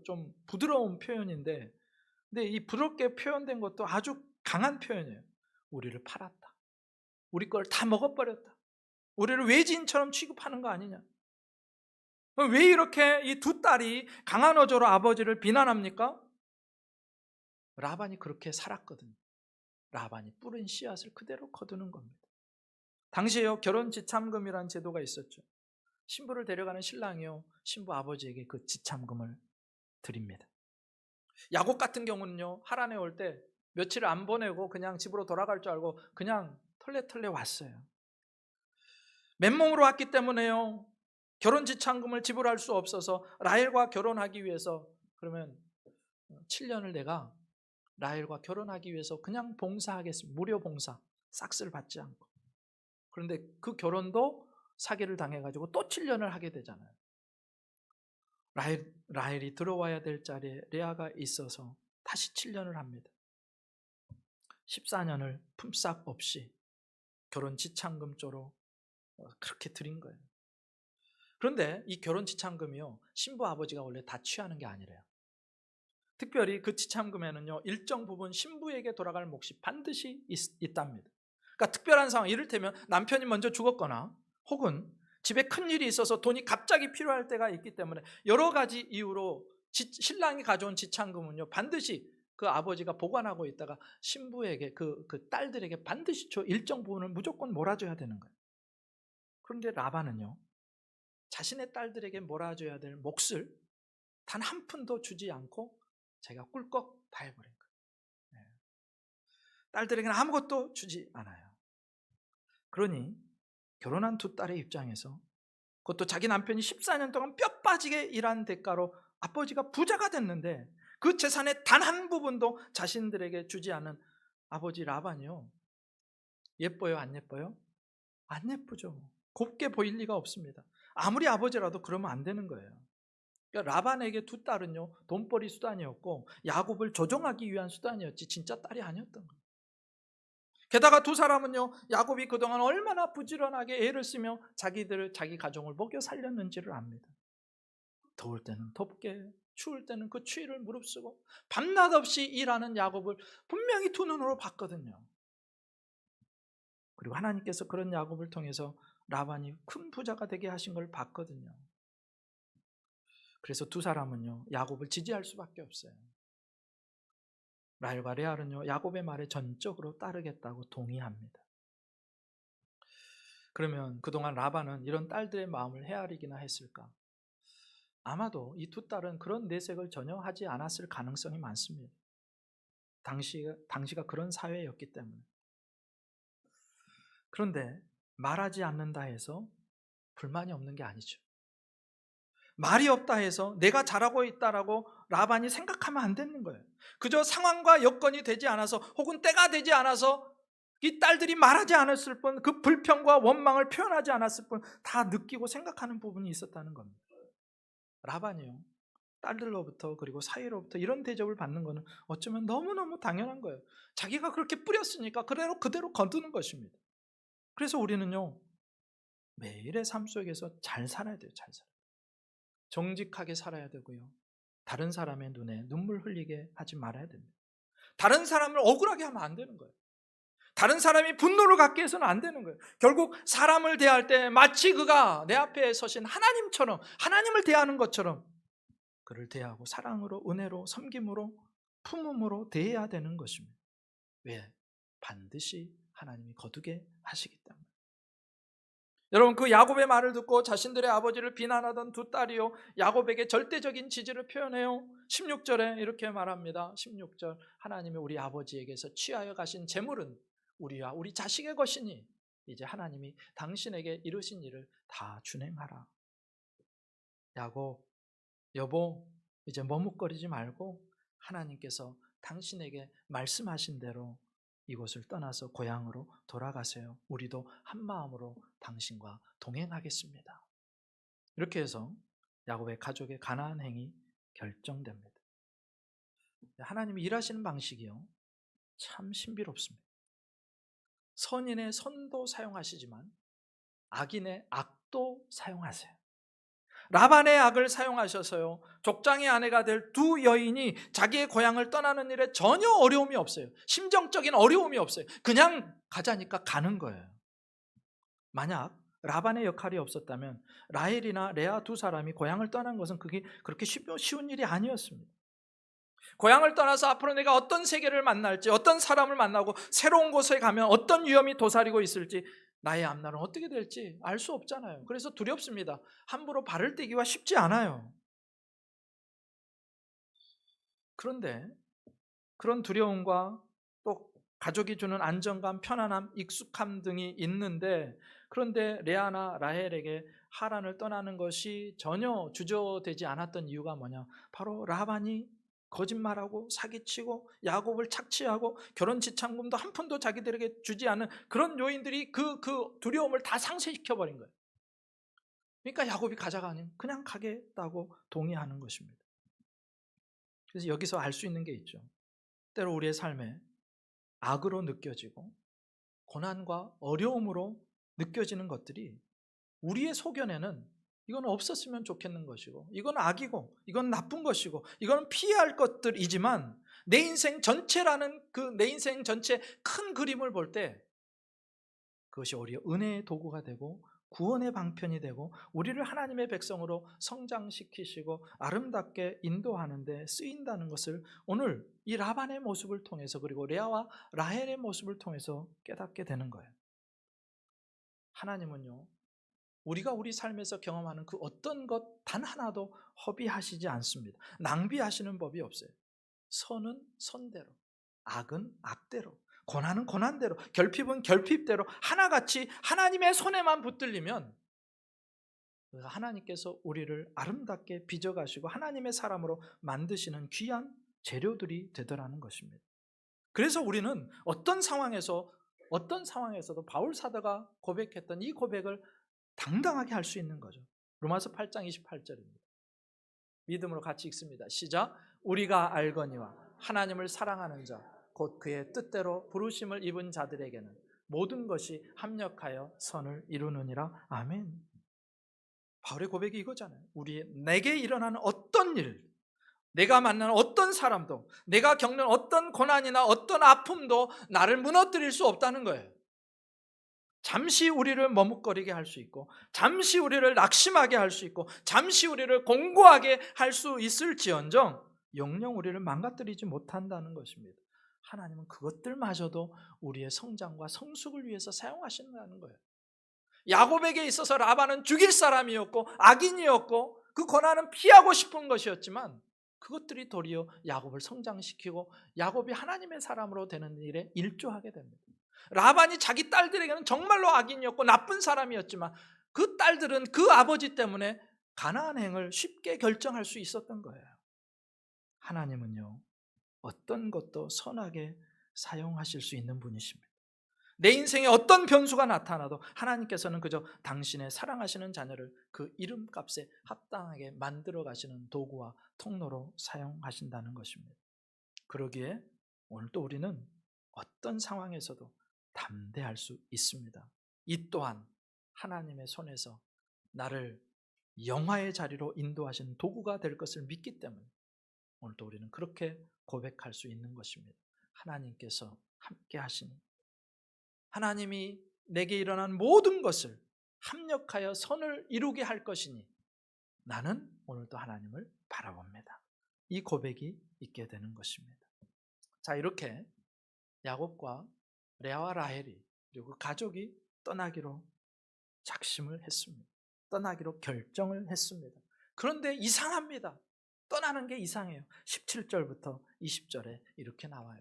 좀 부드러운 표현인데, 근데 이 부드럽게 표현된 것도 아주 강한 표현이에요. 우리를 팔았다. 우리 걸 다 먹어버렸다. 우리를 외지인처럼 취급하는 거 아니냐. 왜 이렇게 이 두 딸이 강한 어조로 아버지를 비난합니까? 라반이 그렇게 살았거든요. 라반이 뿌린 씨앗을 그대로 거두는 겁니다. 당시에요, 결혼 지참금이라는 제도가 있었죠. 신부를 데려가는 신랑이요, 신부 아버지에게 그 지참금을 드립니다. 야곱 같은 경우는요, 하란에 올 때 며칠 안 보내고 그냥 집으로 돌아갈 줄 알고 그냥 털레털레 왔어요. 맨몸으로 왔기 때문에요, 결혼 지참금을 지불할 수 없어서 라헬과 결혼하기 위해서, 그러면 7년을 내가 라헬과 결혼하기 위해서 그냥 봉사하겠습니다. 무료 봉사, 싹쓸 받지 않고. 그런데 그 결혼도 사기를 당해가지고 또 7년을 하게 되잖아요. 라헬이 들어와야 될 자리에 레아가 있어서 다시 7년을 합니다. 14년을 품삯 없이 결혼 지참금조로 그렇게 드린 거예요. 그런데 이 결혼 지참금이요, 신부 아버지가 원래 다 취하는 게 아니래요. 특별히 그 지참금에는요, 일정 부분 신부에게 돌아갈 몫이 반드시 있답니다. 그러니까 특별한 상황, 이를테면 남편이 먼저 죽었거나 혹은 집에 큰일이 있어서 돈이 갑자기 필요할 때가 있기 때문에 여러 가지 이유로 신랑이 가져온 지참금은요, 반드시 그 아버지가 보관하고 있다가 신부에게, 그 딸들에게 반드시 일정 부분을 무조건 몰아줘야 되는 거예요. 그런데 라반은요, 자신의 딸들에게 몰아줘야 될 몫을 단 한 푼도 주지 않고 자기가 꿀꺽 다 해버린 거예요. 딸들에게는 아무것도 주지 않아요. 그러니 결혼한 두 딸의 입장에서, 그것도 자기 남편이 14년 동안 뼈 빠지게 일한 대가로 아버지가 부자가 됐는데 그 재산의 단 한 부분도 자신들에게 주지 않은 아버지 라반이요, 예뻐요, 안 예뻐요? 안 예쁘죠. 곱게 보일 리가 없습니다. 아무리 아버지라도 그러면 안 되는 거예요. 그러니까 라반에게 두 딸은요, 돈벌이 수단이었고 야곱을 조종하기 위한 수단이었지 진짜 딸이 아니었던 거예요. 게다가 두 사람은요, 야곱이 그동안 얼마나 부지런하게 애를 쓰며 자기 가정을 먹여 살렸는지를 압니다. 더울 때는 덥게, 추울 때는 그 추위를 무릅쓰고 밤낮 없이 일하는 야곱을 분명히 두 눈으로 봤거든요. 그리고 하나님께서 그런 야곱을 통해서 라반이 큰 부자가 되게 하신 걸 봤거든요. 그래서 두 사람은요, 야곱을 지지할 수밖에 없어요. 라헬과 레알은요, 야곱의 말에 전적으로 따르겠다고 동의합니다. 그러면 그동안 라반은 이런 딸들의 마음을 헤아리기나 했을까? 아마도 이 두 딸은 그런 내색을 전혀 하지 않았을 가능성이 많습니다. 당시가 그런 사회였기 때문에. 그런데 말하지 않는다 해서 불만이 없는 게 아니죠. 말이 없다 해서 내가 잘하고 있다라고 라반이 생각하면 안 되는 거예요. 그저 상황과 여건이 되지 않아서 혹은 때가 되지 않아서 이 딸들이 말하지 않았을 뿐, 그 불평과 원망을 표현하지 않았을 뿐 다 느끼고 생각하는 부분이 있었다는 겁니다. 라반이요, 딸들로부터 그리고 사이로부터 이런 대접을 받는 것은 어쩌면 너무너무 당연한 거예요. 자기가 그렇게 뿌렸으니까 그대로 거두는 것입니다. 그래서 우리는요, 매일의 삶 속에서 잘 살아야 돼요. 잘 살아야 돼요. 정직하게 살아야 되고요, 다른 사람의 눈에 눈물 흘리게 하지 말아야 됩니다. 다른 사람을 억울하게 하면 안 되는 거예요. 다른 사람이 분노를 갖게 해서는 안 되는 거예요. 결국 사람을 대할 때 마치 그가 내 앞에 서신 하나님처럼, 하나님을 대하는 것처럼 그를 대하고 사랑으로, 은혜로, 섬김으로, 품음으로 대해야 되는 것입니다. 왜? 반드시 하나님이 거두게 하시기 때문에. 여러분, 그 야곱의 말을 듣고 자신들의 아버지를 비난하던 두 딸이요, 야곱에게 절대적인 지지를 표현해요. 16절에 이렇게 말합니다. 16절, 하나님이 우리 아버지에게서 취하여 가신 재물은 우리와 우리 자식의 것이니 이제 하나님이 당신에게 이루신 일을 다 준행하라. 야곱, 여보, 이제 머뭇거리지 말고 하나님께서 당신에게 말씀하신 대로 이곳을 떠나서 고향으로 돌아가세요. 우리도 한 마음으로 당신과 동행하겠습니다. 이렇게 해서 야곱의 가족의 가나안 행이 결정됩니다. 하나님이 일하시는 방식이요, 참 신비롭습니다. 선인의 선도 사용하시지만 악인의 악도 사용하세요. 라반의 악을 사용하셔서요, 족장의 아내가 될 두 여인이 자기의 고향을 떠나는 일에 전혀 어려움이 없어요. 심정적인 어려움이 없어요. 그냥 가자니까 가는 거예요. 만약 라반의 역할이 없었다면 라헬이나 레아 두 사람이 고향을 떠난 것은 그게 그렇게 쉬운 일이 아니었습니다. 고향을 떠나서 앞으로 내가 어떤 세계를 만날지, 어떤 사람을 만나고 새로운 곳에 가면 어떤 위험이 도사리고 있을지, 나의 앞날은 어떻게 될지 알 수 없잖아요. 그래서 두렵습니다. 함부로 발을 떼기가 쉽지 않아요. 그런데 그런 두려움과 또 가족이 주는 안정감, 편안함, 익숙함 등이 있는데, 그런데 레아나 라헬에게 하란을 떠나는 것이 전혀 주저되지 않았던 이유가 뭐냐? 바로 라반이 거짓말하고 사기치고 야곱을 착취하고 결혼 지참금도 한 푼도 자기들에게 주지 않은 그런 요인들이 그 두려움을 다 상쇄시켜 버린 거예요. 그러니까 야곱이 가자가 아닌 그냥 가겠다고 동의하는 것입니다. 그래서 여기서 알 수 있는 게 있죠. 때로 우리의 삶에 악으로 느껴지고 고난과 어려움으로 느껴지는 것들이 우리의 소견에는 이건 없었으면 좋겠는 것이고, 이건 악이고, 이건 나쁜 것이고, 이건 피해야 할 것들이지만, 내 인생 전체라는 내 인생 전체 큰 그림을 볼 때 그것이 오히려 은혜의 도구가 되고 구원의 방편이 되고 우리를 하나님의 백성으로 성장시키시고 아름답게 인도하는 데 쓰인다는 것을 오늘 이 라반의 모습을 통해서, 그리고 레아와 라헬의 모습을 통해서 깨닫게 되는 거예요. 하나님은요, 우리가 우리 삶에서 경험하는 그 어떤 것 단 하나도 허비하시지 않습니다. 낭비하시는 법이 없어요. 선은 선대로, 악은 악대로, 고난은 고난대로, 결핍은 결핍대로 하나같이 하나님의 손에만 붙들리면 하나님께서 우리를 아름답게 빚어가시고 하나님의 사람으로 만드시는 귀한 재료들이 되더라는 것입니다. 그래서 우리는 어떤 상황에서도 바울 사도가 고백했던 이 고백을 당당하게 할 수 있는 거죠. 로마서 8장 28절입니다. 믿음으로 같이 읽습니다. 시작. 우리가 알거니와 하나님을 사랑하는 자 곧 그의 뜻대로 부르심을 입은 자들에게는 모든 것이 합력하여 선을 이루느니라. 아멘. 바울의 고백이 이거잖아요. 내게 일어나는 어떤 일, 내가 만나는 어떤 사람도, 내가 겪는 어떤 고난이나 어떤 아픔도 나를 무너뜨릴 수 없다는 거예요. 잠시 우리를 머뭇거리게 할 수 있고, 잠시 우리를 낙심하게 할 수 있고, 잠시 우리를 공고하게 할 수 있을지언정 영영 우리를 망가뜨리지 못한다는 것입니다. 하나님은 그것들마저도 우리의 성장과 성숙을 위해서 사용하신다는 거예요. 야곱에게 있어서 라반은 죽일 사람이었고 악인이었고 그 고난은 피하고 싶은 것이었지만, 그것들이 도리어 야곱을 성장시키고 야곱이 하나님의 사람으로 되는 일에 일조하게 됩니다. 라반이 자기 딸들에게는 정말로 악인이었고 나쁜 사람이었지만 그 딸들은 그 아버지 때문에 가나안 행을 쉽게 결정할 수 있었던 거예요. 하나님은요, 어떤 것도 선하게 사용하실 수 있는 분이십니다. 내 인생에 어떤 변수가 나타나도 하나님께서는 그저 당신의 사랑하시는 자녀를 그 이름값에 합당하게 만들어 가시는 도구와 통로로 사용하신다는 것입니다. 그러기에 오늘 또 우리는 어떤 상황에서도 담대할 수 있습니다. 이 또한 하나님의 손에서 나를 영화의 자리로 인도하시는 도구가 될 것을 믿기 때문에 오늘 또 우리는 그렇게 고백할 수 있는 것입니다. 하나님께서 함께 하시니, 하나님이 내게 일어난 모든 것을 합력하여 선을 이루게 할 것이니 나는 오늘도 하나님을 바라봅니다. 이 고백이 있게 되는 것입니다. 자, 이렇게 야곱과 레아와 라헬이 그리고 가족이 떠나기로 작심을 했습니다. 떠나기로 결정을 했습니다. 그런데 이상합니다. 떠나는 게 이상해요. 17절부터 20절에 이렇게 나와요.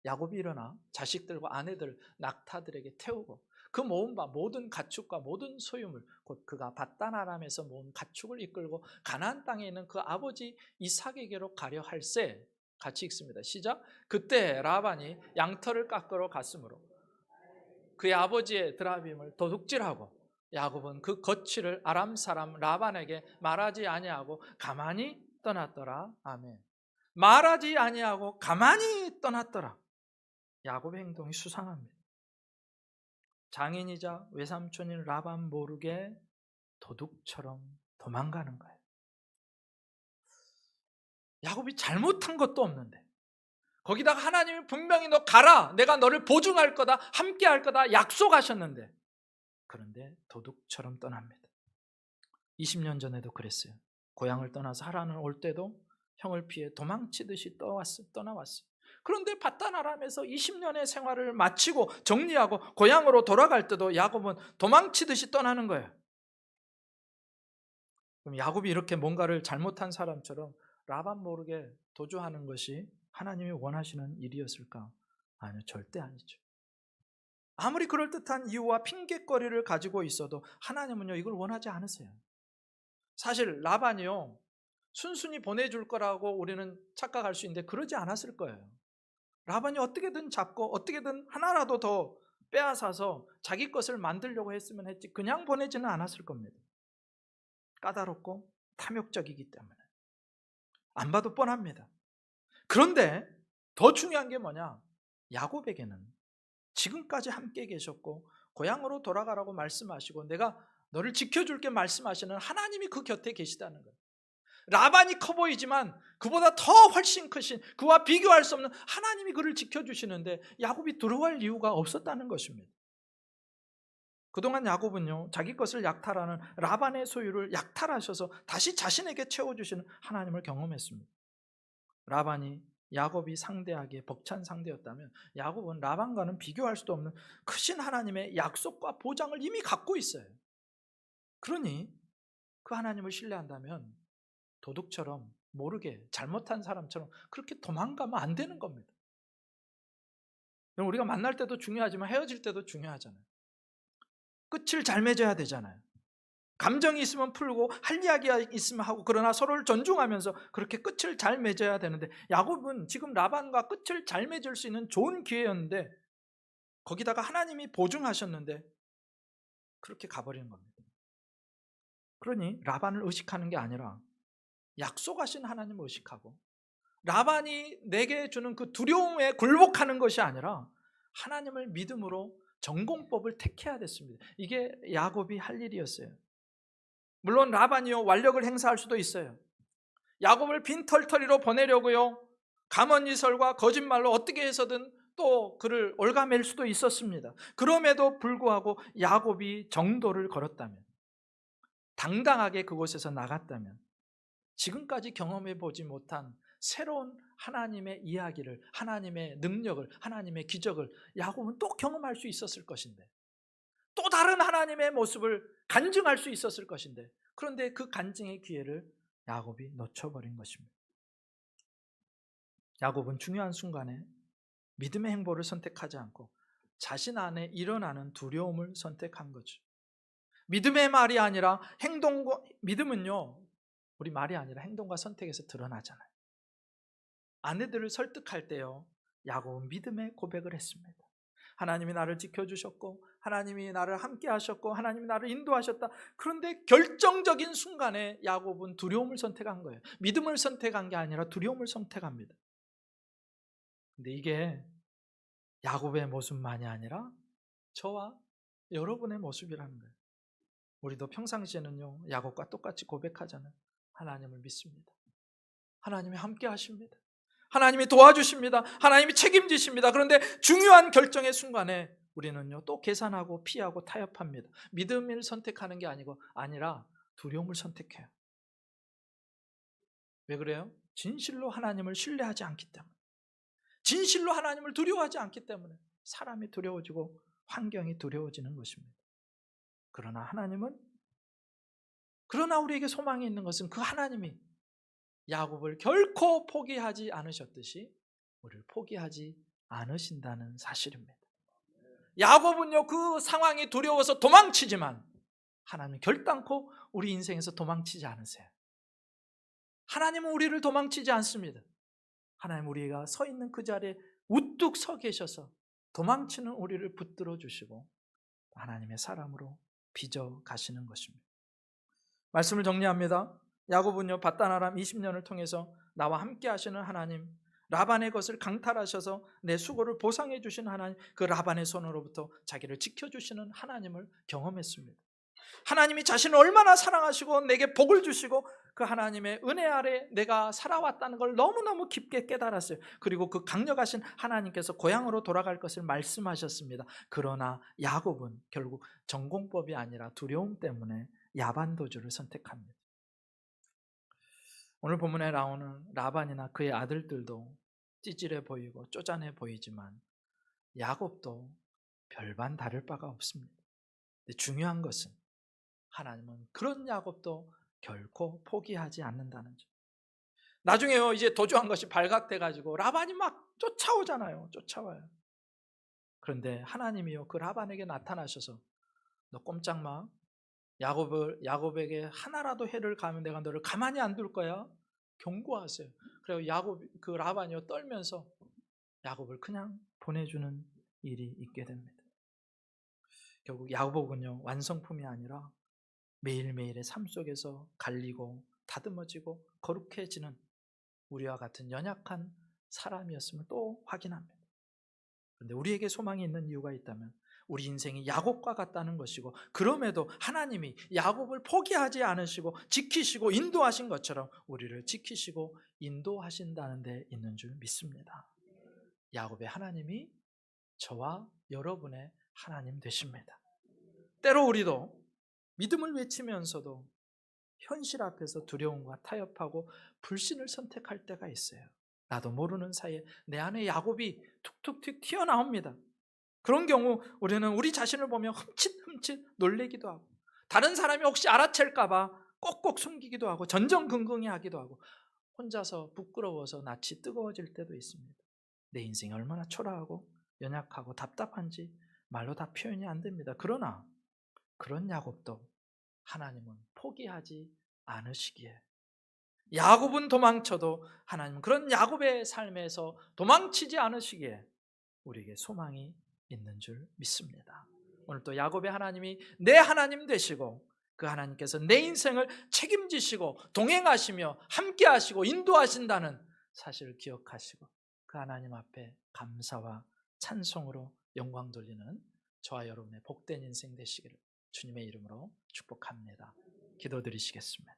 야곱이 일어나 자식들과 아내들 낙타들에게 태우고 그 모은 바 모든 가축과 모든 소유물 곧 그가 밧단 아람에서 모은 가축을 이끌고 가나안 땅에 있는 그 아버지 이삭에게로 가려 할세. 같이 읽습니다. 시작. 그때 라반이 양털을 깎으러 갔으므로 그의 아버지의 드라빔을 도둑질하고 야곱은 그 거취를 아람 사람 라반에게 말하지 아니하고 가만히 떠났더라. 아멘. 말하지 아니하고 가만히 떠났더라. 야곱의 행동이 수상합니다. 장인이자 외삼촌인 라반 모르게 도둑처럼 도망가는 거예요. 야곱이 잘못한 것도 없는데 거기다가 하나님이 분명히 너 가라, 내가 너를 보증할 거다, 함께 할 거다 약속하셨는데, 그런데 도둑처럼 떠납니다. 20년 전에도 그랬어요. 고향을 떠나서 하란을 올 때도 형을 피해 도망치듯이 떠나왔어요. 그런데 밧단 아람에서 20년의 생활을 마치고 정리하고 고향으로 돌아갈 때도 야곱은 도망치듯이 떠나는 거예요. 그럼 야곱이 이렇게 뭔가를 잘못한 사람처럼 라반 모르게 도주하는 것이 하나님이 원하시는 일이었을까? 아니요, 절대 아니죠. 아무리 그럴듯한 이유와 핑계거리를 가지고 있어도 하나님은요, 이걸 원하지 않으세요. 사실 라반이요, 순순히 보내줄 거라고 우리는 착각할 수 있는데 그러지 않았을 거예요. 라반이 어떻게든 잡고 어떻게든 하나라도 더 빼앗아서 자기 것을 만들려고 했으면 했지 그냥 보내지는 않았을 겁니다. 까다롭고 탐욕적이기 때문에. 안 봐도 뻔합니다. 그런데 더 중요한 게 뭐냐? 야곱에게는 지금까지 함께 계셨고 고향으로 돌아가라고 말씀하시고 내가 너를 지켜줄게 말씀하시는 하나님이 그 곁에 계시다는 거예요. 라반이 커 보이지만 그보다 더 훨씬 크신, 그와 비교할 수 없는 하나님이 그를 지켜주시는데 야곱이 두려워할 이유가 없었다는 것입니다. 그동안 야곱은요, 자기 것을 약탈하는 라반의 소유를 약탈하셔서 다시 자신에게 채워주시는 하나님을 경험했습니다. 라반이 야곱이 상대하기에 벅찬 상대였다면 야곱은 라반과는 비교할 수도 없는 크신 하나님의 약속과 보장을 이미 갖고 있어요. 그러니 그 하나님을 신뢰한다면 도둑처럼 모르게 잘못한 사람처럼 그렇게 도망가면 안 되는 겁니다. 우리가 만날 때도 중요하지만 헤어질 때도 중요하잖아요. 끝을 잘 맺어야 되잖아요. 감정이 있으면 풀고 할 이야기가 있으면 하고, 그러나 서로를 존중하면서 그렇게 끝을 잘 맺어야 되는데 야곱은 지금 라반과 끝을 잘 맺을 수 있는 좋은 기회였는데 거기다가 하나님이 보증하셨는데 그렇게 가버리는 겁니다. 그러니 라반을 의식하는 게 아니라 약속하신 하나님을 의식하고 라반이 내게 주는 그 두려움에 굴복하는 것이 아니라 하나님을 믿음으로 전공법을 택해야 됐습니다. 이게 야곱이 할 일이었어요. 물론 라반이요, 완력을 행사할 수도 있어요. 야곱을 빈털터리로 보내려고요, 가문이설과 거짓말로 어떻게 해서든 또 그를 올가맬 수도 있었습니다. 그럼에도 불구하고 야곱이 정도를 걸었다면, 당당하게 그곳에서 나갔다면 지금까지 경험해 보지 못한 새로운 하나님의 이야기를, 하나님의 능력을, 하나님의 기적을 야곱은 또 경험할 수 있었을 것인데, 또 다른 하나님의 모습을 간증할 수 있었을 것인데, 그런데 그 간증의 기회를 야곱이 놓쳐버린 것입니다. 야곱은 중요한 순간에 믿음의 행보를 선택하지 않고 자신 안에 일어나는 두려움을 선택한 거죠. 믿음의 말이 아니라 행동과, 믿음은요, 우리 말이 아니라 행동과 선택에서 드러나잖아요. 아내들을 설득할 때요, 야곱은 믿음의 고백을 했습니다. 하나님이 나를 지켜주셨고 하나님이 나를 함께 하셨고 하나님이 나를 인도하셨다. 그런데 결정적인 순간에 야곱은 두려움을 선택한 거예요. 믿음을 선택한 게 아니라 두려움을 선택합니다. 근데 이게 야곱의 모습만이 아니라 저와 여러분의 모습이라는 거예요. 우리도 평상시에는요, 야곱과 똑같이 고백하잖아요. 하나님을 믿습니다. 하나님이 함께 하십니다. 하나님이 도와주십니다. 하나님이 책임지십니다. 그런데 중요한 결정의 순간에 우리는요, 또 계산하고 피하고 타협합니다. 믿음을 선택하는 게 아니라 두려움을 선택해요. 왜 그래요? 진실로 하나님을 신뢰하지 않기 때문에, 진실로 하나님을 두려워하지 않기 때문에 사람이 두려워지고 환경이 두려워지는 것입니다. 그러나 우리에게 소망이 있는 것은 그 하나님이 야곱을 결코 포기하지 않으셨듯이 우리를 포기하지 않으신다는 사실입니다. 야곱은요, 그 상황이 두려워서 도망치지만 하나님은 결단코 우리 인생에서 도망치지 않으세요. 하나님은 우리를 도망치지 않습니다. 하나님 우리가 서 있는 그 자리에 우뚝 서 계셔서 도망치는 우리를 붙들어 주시고 하나님의 사람으로 빚어 가시는 것입니다. 말씀을 정리합니다. 야곱은요, 밧단 아람 20년을 통해서 나와 함께 하시는 하나님, 라반의 것을 강탈하셔서 내 수고를 보상해 주신 하나님, 그 라반의 손으로부터 자기를 지켜주시는 하나님을 경험했습니다. 하나님이 자신을 얼마나 사랑하시고 내게 복을 주시고 그 하나님의 은혜 아래 내가 살아왔다는 걸 너무너무 깊게 깨달았어요. 그리고 그 강력하신 하나님께서 고향으로 돌아갈 것을 말씀하셨습니다. 그러나 야곱은 결국 전공법이 아니라 두려움 때문에 야반도주를 선택합니다. 오늘 본문에 나오는 라반이나 그의 아들들도 찌질해 보이고 쪼잔해 보이지만 야곱도 별반 다를 바가 없습니다. 근데 중요한 것은 하나님은 그런 야곱도 결코 포기하지 않는다는 점. 나중에요, 이제 도주한 것이 발각돼 가지고 라반이 막 쫓아오잖아요. 쫓아와요. 그런데 하나님이요, 그 라반에게 나타나셔서 너 꼼짝 마. 야곱에게 하나라도 해를 가면 내가 너를 가만히 안 둘 거야. 경고하세요. 그리고 그 라반이요, 떨면서 야곱을 그냥 보내주는 일이 있게 됩니다. 결국 야곱은요, 완성품이 아니라 매일매일의 삶 속에서 갈리고 다듬어지고 거룩해지는 우리와 같은 연약한 사람이었음을 또 확인합니다. 그런데 우리에게 소망이 있는 이유가 있다면 우리 인생이 야곱과 같다는 것이고, 그럼에도 하나님이 야곱을 포기하지 않으시고 지키시고 인도하신 것처럼 우리를 지키시고 인도하신다는 데 있는 줄 믿습니다. 야곱의 하나님이 저와 여러분의 하나님 되십니다. 때로 우리도 믿음을 외치면서도 현실 앞에서 두려움과 타협하고 불신을 선택할 때가 있어요. 나도 모르는 사이에 내 안에 야곱이 툭툭툭 튀어나옵니다. 그런 경우 우리는 우리 자신을 보며 흠칫흠칫 놀래기도 하고, 다른 사람이 혹시 알아챌까 봐 꼭꼭 숨기기도 하고, 전전긍긍해 하기도 하고, 혼자서 부끄러워서 낯이 뜨거워질 때도 있습니다. 내 인생이 얼마나 초라하고 연약하고 답답한지 말로 다 표현이 안 됩니다. 그러나 그런 야곱도 하나님은 포기하지 않으시기에, 야곱은 도망쳐도 하나님은 그런 야곱의 삶에서 도망치지 않으시기에 우리에게 소망이 있는 줄 믿습니다. 오늘 또 야곱의 하나님이 내 하나님 되시고 그 하나님께서 내 인생을 책임지시고 동행하시며 함께하시고 인도하신다는 사실을 기억하시고 그 하나님 앞에 감사와 찬송으로 영광 돌리는 저와 여러분의 복된 인생 되시기를 주님의 이름으로 축복합니다. 기도드리시겠습니다.